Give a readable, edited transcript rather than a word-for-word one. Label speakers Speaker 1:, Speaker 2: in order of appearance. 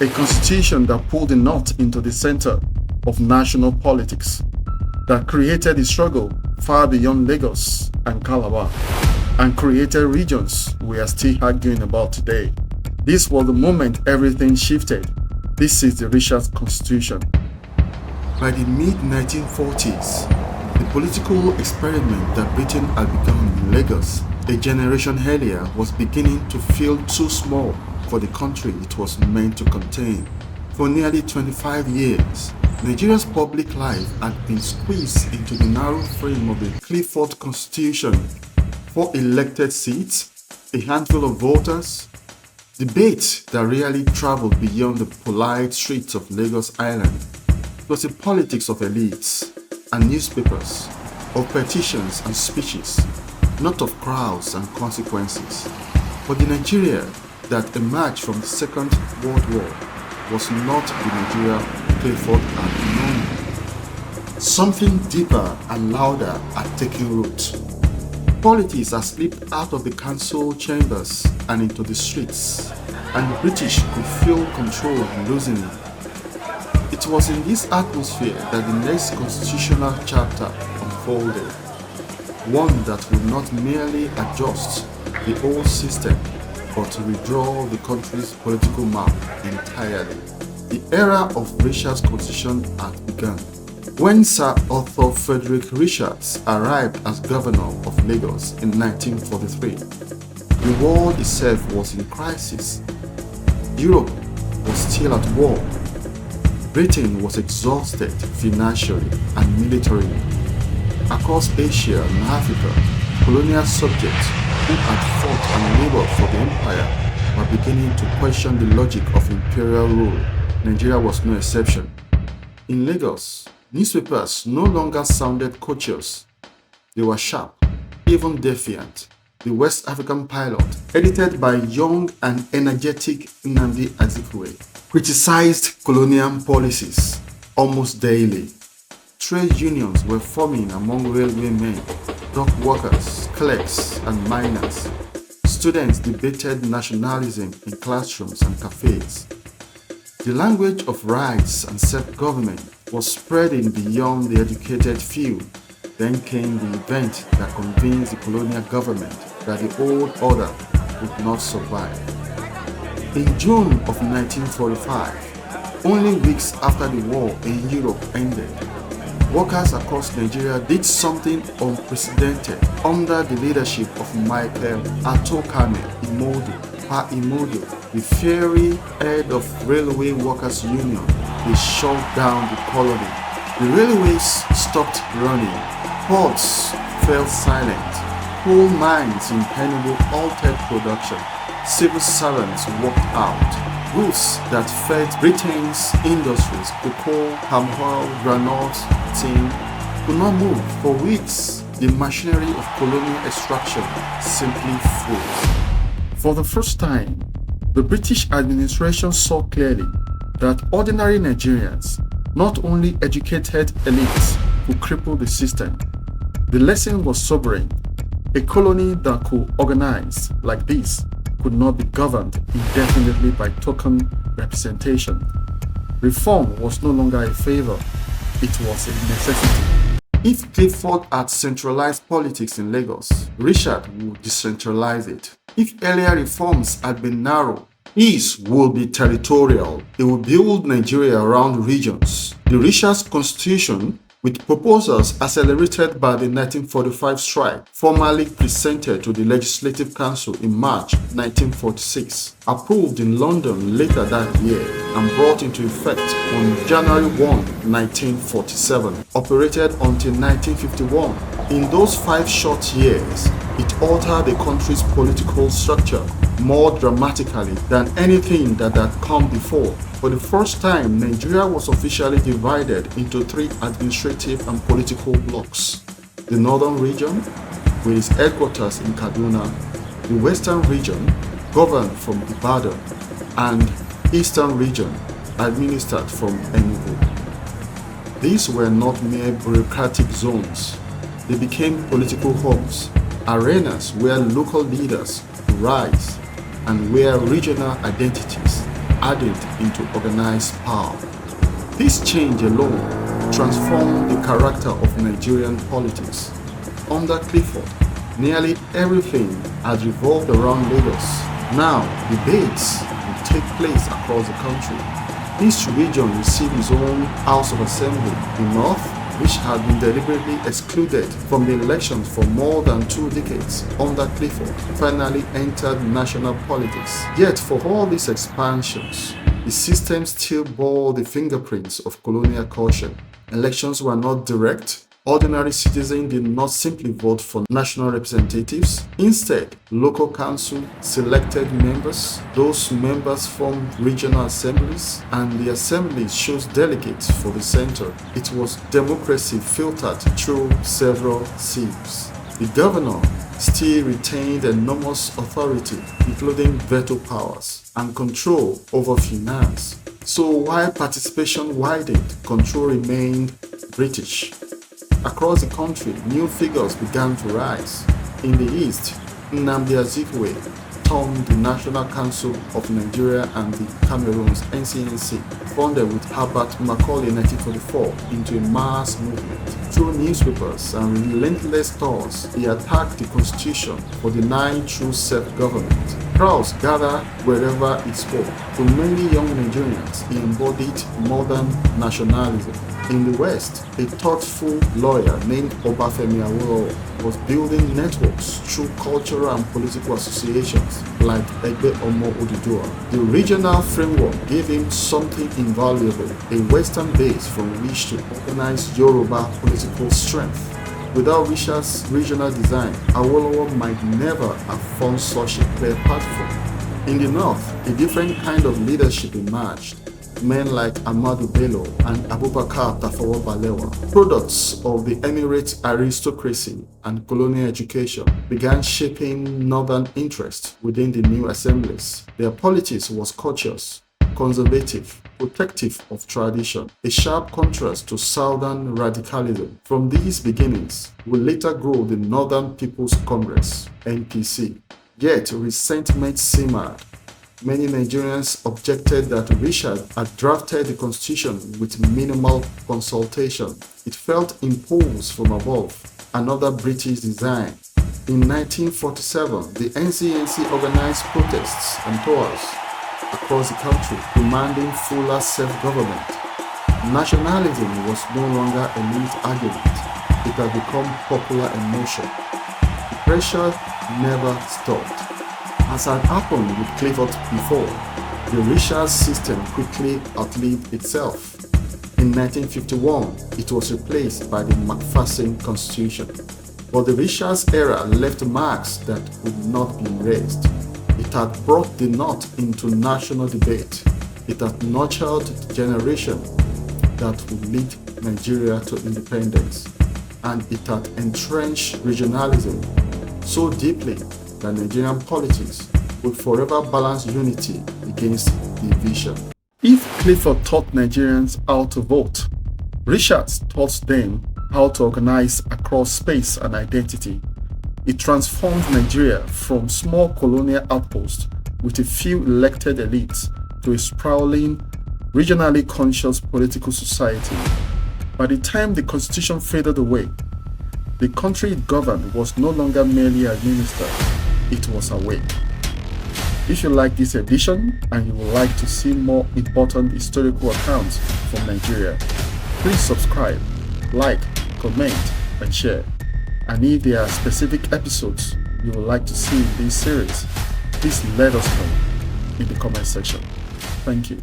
Speaker 1: a constitution that pulled the North into the center of national politics, that created a struggle far beyond Lagos and Calabar, and created regions we are still arguing about today. This was the moment everything shifted. This is the Richard's Constitution. By the mid-1940s, the political experiment that Britain had begun in Lagos a generation earlier was beginning to feel too small for the country it was meant to contain. For nearly 25 years, Nigeria's public life had been squeezed into the narrow frame of the Clifford Constitution. 4 elected seats, a handful of voters, debate that rarely traveled beyond the polite streets of Lagos Island. It was a politics of elites and newspapers, of petitions and speeches, not of crowds and consequences. But the Nigeria that emerged from the Second World War was not the Nigeria Clifford had known. Something deeper and louder had taken root. Politics had slipped out of the council chambers and into the streets, and the British could feel control loosening. It was in this atmosphere that the next constitutional chapter unfolded, one that would not merely adjust the old system, but to redraw the country's political map entirely. The era of Richard's Constitution had begun. When Sir Arthur Frederick Richards arrived as governor of Lagos in 1943, the world itself was in crisis. Europe was still at war. Britain was exhausted financially and militarily. Across Asia and Africa, colonial subjects who had fought and labored for the empire were beginning to question the logic of imperial rule. Nigeria was no exception. In Lagos, newspapers no longer sounded courteous. They were sharp, even defiant. The West African Pilot, edited by young and energetic Nnamdi Azikiwe, criticized colonial policies almost daily. Trade unions were forming among railway men, dock workers, clerks, and miners. Students debated nationalism in classrooms and cafes. The language of rights and self-government was spreading beyond the educated few. Then came the event that convinced the colonial government that the old order would not survive. In June of 1945, only weeks after the war in Europe ended, workers across Nigeria did something unprecedented under the leadership of Michael Atokame Imodo, the fiery head of Railway Workers Union. They shut down the colony. The railways stopped running. Ports fell silent. Coal mines in Enugu halted production. Civil servants walked out. Goods that fed Britain's industries, cocoa, palm oil, granite, tin, could not move. For weeks, the machinery of colonial extraction simply froze. For the first time, the British administration saw clearly that ordinary Nigerians, not only educated elites, could cripple the system. The lesson was sobering. A colony that could organize like this could not be governed indefinitely by token representation. Reform was no longer a favor, it was a necessity. If Clifford had centralized politics in Lagos, Richard would decentralize it. If earlier reforms had been narrow, his would be territorial. He would build Nigeria around regions. The Richard's Constitution, with proposals accelerated by the 1945 strike, formally presented to the Legislative Council in March 1946, approved in London later that year, and brought into effect on January 1, 1947, operated until 1951. In those 5 short years, it altered the country's political structure more dramatically than anything that had come before. For the first time, Nigeria was officially divided into 3 administrative and political blocks. The northern region, with its headquarters in Kaduna, the western region, governed from Ibadan, and eastern region, administered from Enugu. These were not mere bureaucratic zones. They became political hubs, arenas where local leaders could rise and where regional identities hardened into organized power. This change alone transformed the character of Nigerian politics. Under Clifford, nearly everything had revolved around Lagos. Now, debates would take place across the country. Each region received its own House of Assembly. The North, which had been deliberately excluded from the elections for more than 2 decades under Clifford, finally entered national politics. Yet for all these expansions, the system still bore the fingerprints of colonial culture. Elections were not direct. Ordinary citizens did not simply vote for national representatives. Instead, local council selected members. Those members formed regional assemblies, and the assemblies chose delegates for the center. It was democracy filtered through several sieves. The governor still retained enormous authority, including veto powers and control over finance. So while participation widened, control remained British. Across the country, new figures began to rise. In the East, Nnamdi Azikiwe formed the National Council of Nigeria and the Cameroon's NCNC, funded with Herbert Macaulay in 1944, into a mass movement. Through newspapers and relentless tours, he attacked the constitution for denying true self-government. Crowds gathered wherever he spoke. To many young Nigerians, he embodied modern nationalism. In the West, a thoughtful lawyer named Obafemi Awolowo was building networks through cultural and political associations like Egbe Omo Oduduwa. The regional framework gave him something invaluable, a Western base from which to organize Yoruba political strength. Without Risha's regional design, Awolowo might never have formed such a clear platform. In the North, a different kind of leadership emerged. Men like Ahmadu Bello and Abubakar Tafawa Balewa, products of the Emirate aristocracy and colonial education, began shaping northern interests within the new assemblies. Their politics was cautious, conservative, protective of tradition, a sharp contrast to southern radicalism. From these beginnings would later grow the Northern People's Congress, NPC. Yet resentment simmered. Many Nigerians objected that Richard had drafted the constitution with minimal consultation. It felt imposed from above, another British design. In 1947, the NCNC organized protests and tours across the country, demanding fuller self-government. Nationalism was no longer a elite argument. It had become popular emotion. The pressure never stopped. As had happened with Clifford before, the Richards system quickly outlived itself. In 1951, it was replaced by the Macpherson Constitution. But the Richards era left marks that could not be erased. It had brought the North into national debate. It had nurtured the generation that would lead Nigeria to independence. And it had entrenched regionalism so deeply that Nigerian politics would forever balance unity against division. If Clifford taught Nigerians how to vote, Richards taught them how to organize across space and identity. It transformed Nigeria from small colonial outpost with a few elected elites to a sprawling, regionally conscious political society. By the time the constitution faded away, the country it governed was no longer merely administered. It was awake. If you like this edition and you would like to see more important historical accounts from Nigeria, please subscribe, like, comment, and share. And if there are specific episodes you would like to see in this series, please let us know in the comment section. Thank you.